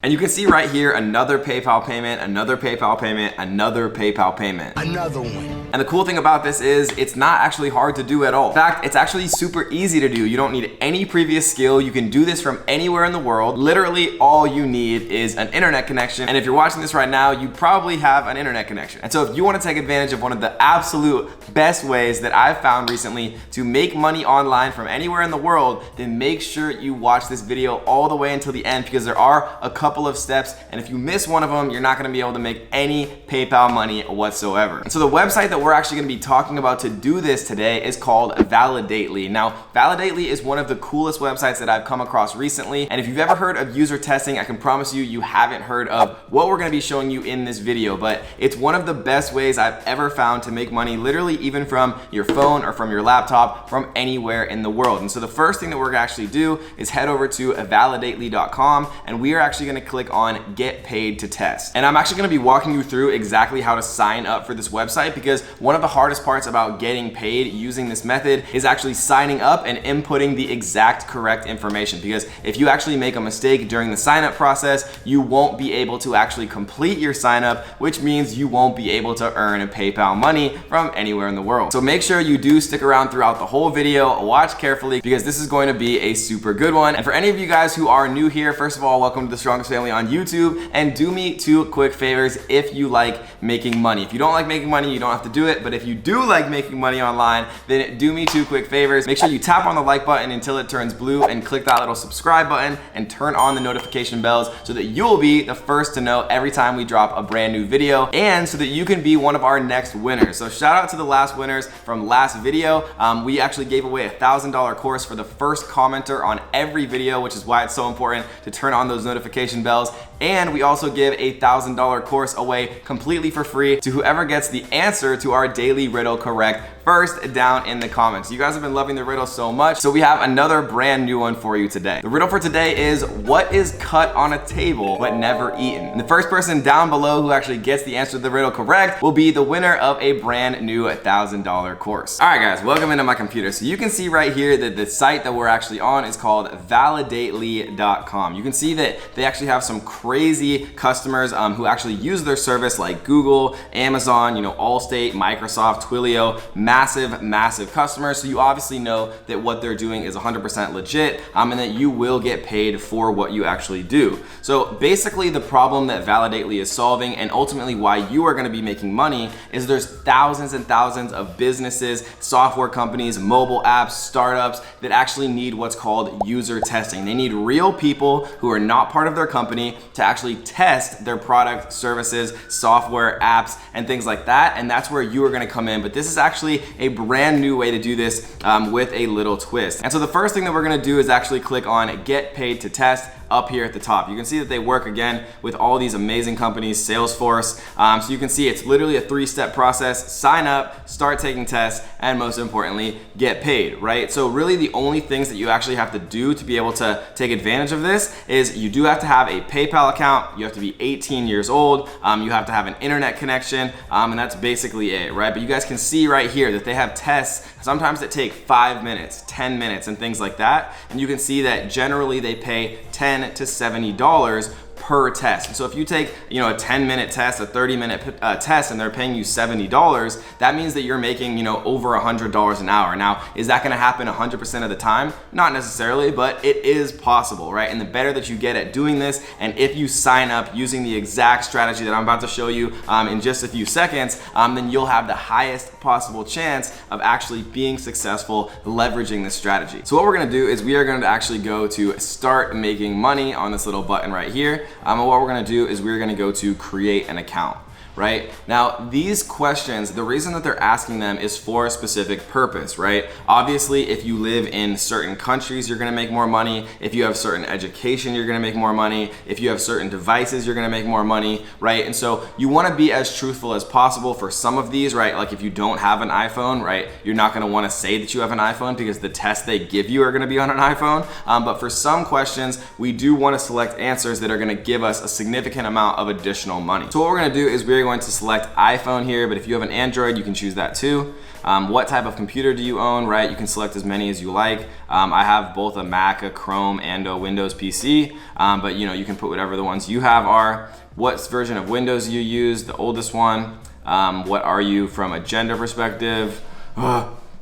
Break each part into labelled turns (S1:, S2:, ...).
S1: And you can see right here, another PayPal payment, another PayPal payment, another PayPal payment.
S2: Another one.
S1: And the cool thing about this is it's not actually hard to do at all. In fact, it's actually super easy to do. You don't need any previous skill. You can do this from anywhere in the world. Literally all you need is an internet connection. And if you're watching this right now, you probably have an internet connection. And so if you want to take advantage of one of the absolute best ways that I've found recently to make money online from anywhere in the world, then make sure you watch this video all the way until the end, because there are a couple of steps, and if you miss one of them, you're not going to be able to make any PayPal money whatsoever. And so the website that we're actually going to be talking about to do this today is called Validately. Now, Validately is one of the coolest websites that I've come across recently, and if you've ever heard of user testing, I can promise you, you haven't heard of what we're going to be showing you in this video, but it's one of the best ways I've ever found to make money, literally even from your phone or from your laptop, from anywhere in the world. And so the first thing that we're going to actually do is head over to validately.com, and we are actually going to click on get paid to test. And I'm actually going to be walking you through exactly how to sign up for this website, because one of the hardest parts about getting paid using this method is actually signing up and inputting the exact correct information, because if you actually make a mistake during the sign up process, you won't be able to actually complete your sign up, which means you won't be able to earn PayPal money from anywhere in the world. So make sure you do stick around throughout the whole video, watch carefully, because this is going to be a super good one. And for any of you guys who are new here, first of all, welcome to the Strongest Family on YouTube, and do me two quick favors if you like making money. If you don't like making money, you don't have to do it, but if you do like making money online, then do me two quick favors. Make sure you tap on the like button until it turns blue, and click that little subscribe button and turn on the notification bells so that you'll be the first to know every time we drop a brand new video, and so that you can be one of our next winners. So shout out to the last winners from last video. We actually gave away a $1,000 course for the first commenter on every video, which is why it's so important to turn on those notification bells. And we also give a $1,000 course away completely for free to whoever gets the answer to our daily riddle correct first down in the comments. You guys have been loving the riddle so much, so we have another brand new one for you today. The riddle for today is, what is cut on a table but never eaten? And the first person down below who actually gets the answer to the riddle correct will be the winner of a brand new $1,000 course. All right, guys, welcome into my computer. So you can see right here that the site that we're actually on is called validately.com. You can see that they actually have some crazy customers who actually use their service, like Google, Amazon, Allstate, Microsoft, Twilio, massive customers. So you obviously know that what they're doing is 100% legit, and that you will get paid for what you actually do. So basically the problem that Validately is solving, and ultimately why you are going to be making money, is there's thousands and thousands of businesses, software companies, mobile apps, startups that actually need what's called user testing. They need real people who are not part of their company to actually test their product, services, software, apps, and things like that. And that's where you are going to come in. But this is actually a brand new way to do this with a little twist. And so the first thing that we're going to do is actually click on get paid to test up here at the top. You can see that they work again with all these amazing companies, Salesforce. So you can see it's literally a 3-step process: sign up, start taking tests, and most importantly, get paid, right? So really the only things that you actually have to do to be able to take advantage of this is you do have to have a PayPal account, you have to be 18 years old, you have to have an internet connection, and that's basically it, right? But you guys can see right here that they have tests sometimes that take 5 minutes, 10 minutes, and things like that. And you can see that generally they pay $10 to $70 per test. And so if you take, a 10-minute test, a 30-minute test, and they're paying you $70, that means that you're making, over $100 an hour. Now, is that going to happen 100% of the time? Not necessarily, but it is possible, right? And the better that you get at doing this, and if you sign up using the exact strategy that I'm about to show you in just a few seconds, then you'll have the highest possible chance of actually being successful leveraging this strategy. So what we're going to do is we are going to actually go to start making money on this little button right here. And what we're going to do is we're going to go to create an account. Right? Now, these questions, the reason that they're asking them is for a specific purpose, right? Obviously, if you live in certain countries, you're gonna make more money. If you have certain education, you're gonna make more money. If you have certain devices, you're gonna make more money, right? And so you wanna be as truthful as possible for some of these, right? Like if you don't have an iPhone, right? You're not gonna wanna say that you have an iPhone because the tests they give you are gonna be on an iPhone. But for some questions, we do wanna select answers that are gonna give us a significant amount of additional money. So what we're gonna do is we're going to select iPhone here, but if you have an Android, you can choose that too. What type of computer do you own, right? You can select as many as you like. I have both a Mac, a Chrome, and a Windows PC, but you can put whatever the ones you have are. What version of Windows you use, the oldest one. What are you from a gender perspective?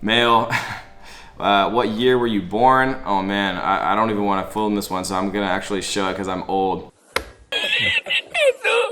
S1: Male. What year were you born? Oh man, I don't even want to film this one, so I'm gonna actually show it because I'm old.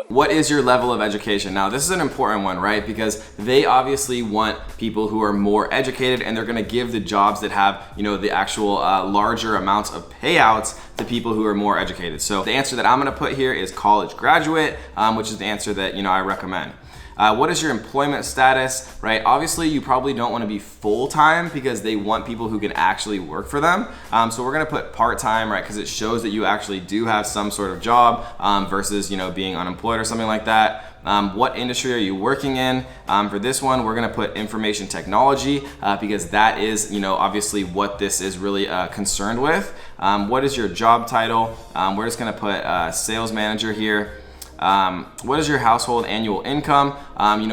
S1: What is your level of education? Now, this is an important one, right? Because they obviously want people who are more educated, and they're gonna give the jobs that have, the actual larger amounts of payouts to people who are more educated. So the answer that I'm gonna put here is college graduate, which is the answer that, I recommend. What is your employment status, right? Obviously, you probably don't want to be full-time because they want people who can actually work for them. So we're going to put part-time, right? Because it shows that you actually do have some sort of job versus, being unemployed or something like that. What industry are you working in? For this one, we're going to put information technology because that is, obviously what this is really concerned with. What is your job title? We're just going to put sales manager here. What is your household annual income?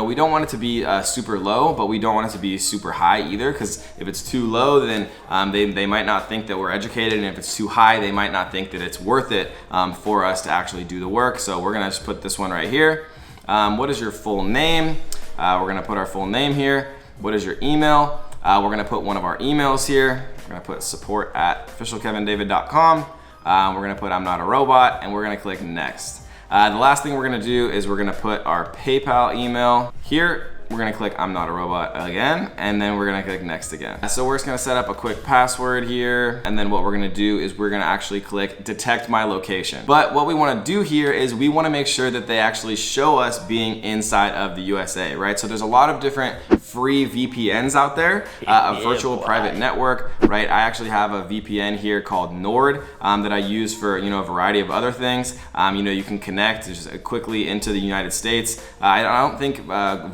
S1: We don't want it to be super low, but we don't want it to be super high either, because if it's too low, then they might not think that we're educated, and if it's too high, they might not think that it's worth it for us to actually do the work. So we're gonna just put this one right here. What is your full name? We're gonna put our full name here. What is your email? We're gonna put one of our emails here. We're gonna put support@officialkevindavid.com. We're gonna put I'm not a robot, and we're gonna click next. The last thing we're gonna do is we're gonna put our PayPal email here. We're gonna click I'm not a robot again, and then we're gonna click next again. So we're just gonna set up a quick password here, and then what we're gonna do is we're gonna actually click detect my location. But what we wanna do here is we wanna make sure that they actually show us being inside of the USA, right? So there's a lot of different free VPNs out there, a virtual private network, right? I actually have a VPN here called Nord that I use for a variety of other things. You can connect just quickly into the United States. I don't think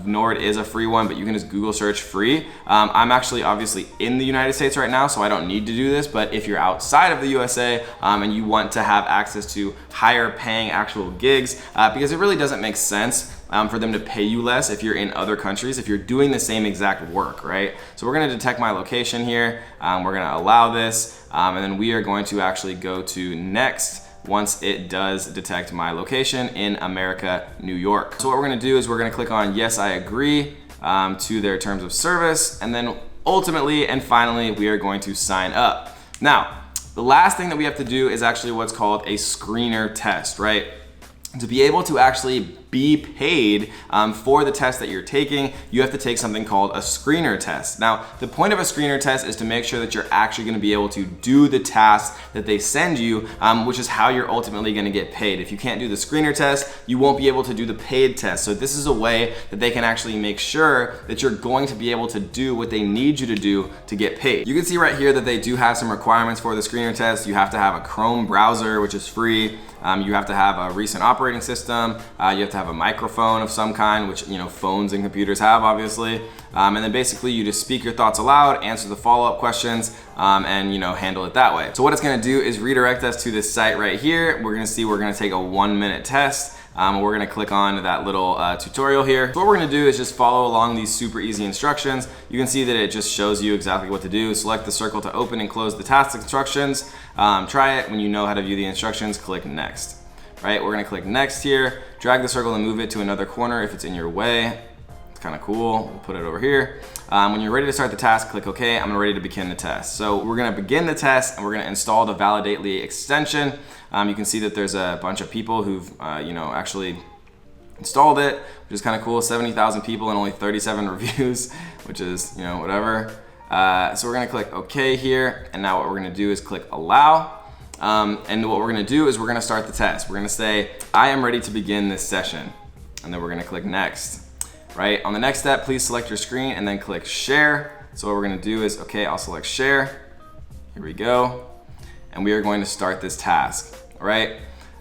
S1: Nord is a free one, but you can just Google search free. I'm actually obviously in the United States right now, so I don't need to do this, but if you're outside of the USA and you want to have access to higher paying actual gigs, because it really doesn't make sense for them to pay you less if you're in other countries, if you're doing the same exact work, right? So we're gonna detect my location here. We're gonna allow this, and then we are going to actually go to next once it does detect my location in America, New York. So what we're gonna do is we're gonna click on yes, I agree to their terms of service, and then ultimately and finally we are going to sign up. Now, the last thing that we have to do is actually what's called a screener test, right? To be able to actually be paid for the test that you're taking, you have to take something called a screener test. Now, the point of a screener test is to make sure that you're actually gonna be able to do the task that they send you, which is how you're ultimately gonna get paid. If you can't do the screener test, you won't be able to do the paid test. So this is a way that they can actually make sure that you're going to be able to do what they need you to do to get paid. You can see right here that they do have some requirements for the screener test. You have to have a Chrome browser, which is free. You have to have a recent operating system. You have to have a microphone of some kind, which phones and computers have, obviously. And then basically you just speak your thoughts aloud, answer the follow-up questions, and handle it that way. So what it's gonna do is redirect us to this site right here. We're gonna take a 1-minute test. We're gonna click on that little tutorial here. So what we're gonna do is just follow along these super easy instructions. You can see that it just shows you exactly what to do. Select the circle to open and close the task instructions. Try it. When you know how to view the instructions, click next. Right, we're gonna click next here. Drag the circle and move it to another corner if it's in your way. It's kind of cool. We'll put it over here. When you're ready to start the task, click OK. I'm ready to begin the test. So we're gonna begin the test and we're gonna install the Validately extension. You can see that there's a bunch of people who've actually installed it, which is kind of cool. 70,000 people and only 37 reviews, which is whatever. So we're gonna click OK here, and now what we're gonna do is click Allow. And what we're gonna do is we're gonna start the test. We're gonna say, I am ready to begin this session. And then we're gonna click next. Right, on the next step, please select your screen and then click share. So what we're gonna do is, okay, I'll select share. Here we go. And we are going to start this task, all right?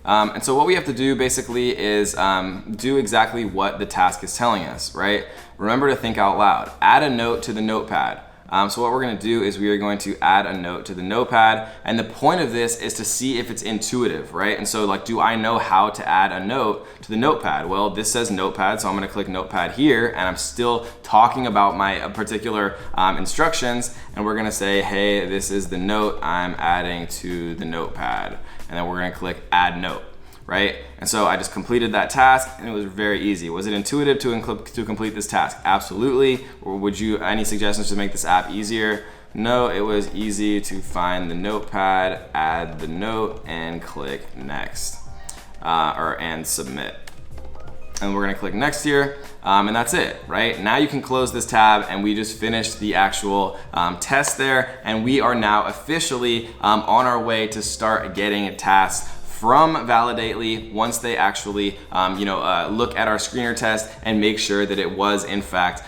S1: And so what we have to do basically is do exactly what the task is telling us, right? Remember to think out loud. Add a note to the notepad. So what we're gonna do is we are going to add a note to the notepad. And the point of this is to see if it's intuitive, right? And so like, do I know how to add a note to the notepad? Well, this says notepad, so I'm gonna click notepad here, and I'm still talking about my particular instructions. And we're gonna say, hey, this is the note I'm adding to the notepad. And then we're gonna click add note, right? And so I just completed that task, and it was very easy. Was it intuitive to complete this task? Absolutely. Or would you, any suggestions to make this app easier? No, it was easy to find the notepad, add the note, and click next, and submit. And we're gonna click next here, and that's it, right? Now you can close this tab, and we just finished the actual test there, and we are now officially on our way to start getting tasks from Validately once they actually look at our screener test and make sure that it was in fact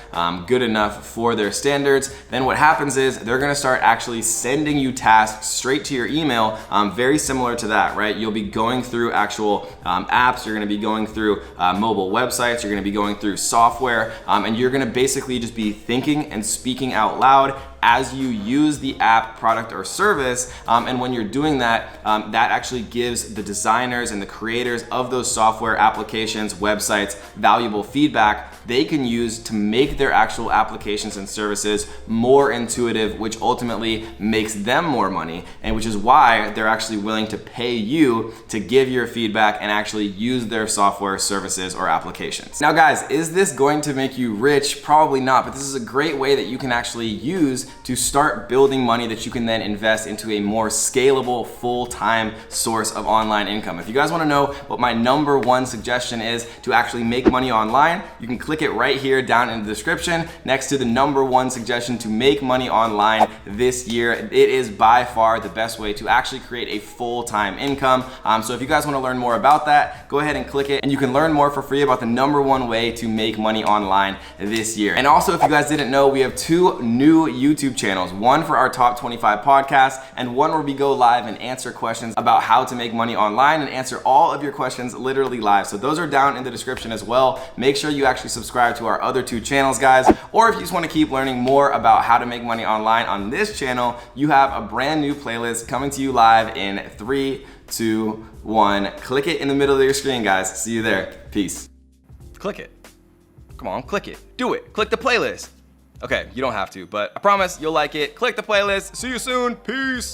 S1: good enough for their standards. Then what happens is they're gonna start actually sending you tasks straight to your email, very similar to that, right? You'll be going through actual apps, you're gonna be going through mobile websites, you're gonna be going through software, and you're gonna basically just be thinking and speaking out loud as you use the app, product, or service. And when you're doing that, that actually gives the designers and the creators of those software applications, websites, valuable feedback they can use to make their actual applications and services more intuitive, which ultimately makes them more money, and which is why they're actually willing to pay you to give your feedback and actually use their software, services, or applications. Now guys, is this going to make you rich? Probably not, but this is a great way that you can actually use to start building money that you can then invest into a more scalable, full-time source of online income. If you guys wanna know what my #1 suggestion is to actually make money online, you can click it right here down in the description next to the #1 suggestion to make money online this year. It is by far the best way to actually create a full-time income. So if you guys wanna learn more about that, go ahead and click it, and you can learn more for free about the #1 way to make money online this year. And also, if you guys didn't know, we have 2 new YouTube channels, one for our top 25 podcasts, and one where we go live and answer questions about how to make money online and answer all of your questions literally live. So those are down in the description as well. Make sure you actually subscribe to our other 2 channels, guys. Or if you just want to keep learning more about how to make money online on this channel, you have a brand new playlist coming to you live in 3, 2, 1. Click it in the middle of your screen, guys. See you there. Peace. Click it. Come on, click it. Do it. Click the playlist. Okay, you don't have to, but I promise you'll like it. Click the playlist. See you soon. Peace.